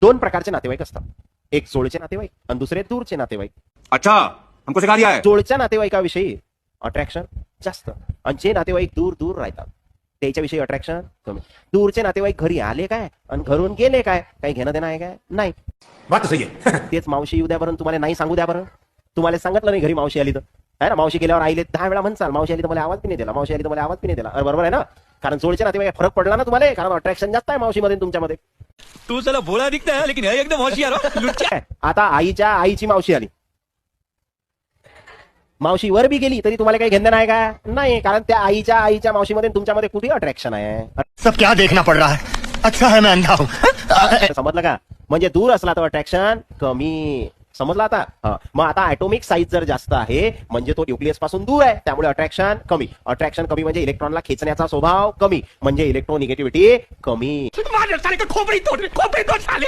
दोन प्रकारचे नातेवाईक असतात, एक जोडचे नातेवाईक आणि दुसरे दूरचे नातेवाईक. अच्छा हमको सिखा दिया है. जोडच्या नातेवाईकाविषयी अट्रॅक्शन जास्त आणि जे नातेवाईक दूर दूर राहतात त्याच्याविषयी अट्रॅक्शन कमी. दूरचे नातेवाईक घरी आले काय आणि घरून गेले काय, काही घेणं देणं आहे काय नाही. बात सही है. तेच मावशी येऊ द्या बरं, तुम्हाला नाही सांगू द्या बरं. तुम्हाला सांगितलं नाही घरी मावशी आली तर आहे ना, मावशी गेल्यावर आईले 10 वेळा म्हणसाल मावशी आली तर मला आवाज बी नाही दिला, मावशी आली तर मला आवाज बी नाही दिला. बरोबर आहे ना, कारण जोडचे नातेवाईक फरक पडला ना तुम्हाला, कारण अट्रॅक्शन जास्त आहे मावशीमध्ये तुमच्यामध्ये. तू चला भोळा दिखता है लेकिन है एकदम होशियार लुच्चा. आता आईच्या आईची मावशी आली, मावशी वर बी गेली तरी तुम्हाला काही घेणं नाही का नाही, कारण त्या आईच्या मावशीमध्ये तुमच्यामध्ये कुठे अट्रॅक्शन आहे. सब क्या देखना पड़ रहा है. अच्छा है मैं अंधा हूं. समजलं का, म्हणजे दूर असला तर अट्रॅक्शन कमी. समजला आता. मग आता ऍटोमिक साईज जर जास्त आहे म्हणजे तो न्यूक्लियस पासून दूर आहे, त्यामुळे अट्रॅक्शन कमी. अट्रॅक्शन कमी म्हणजे इलेक्ट्रॉनला खेचण्याचा स्वभाव कमी, म्हणजे इलेक्ट्रोनिगेटिव्हिटी कमी. खोपडी तोड साले.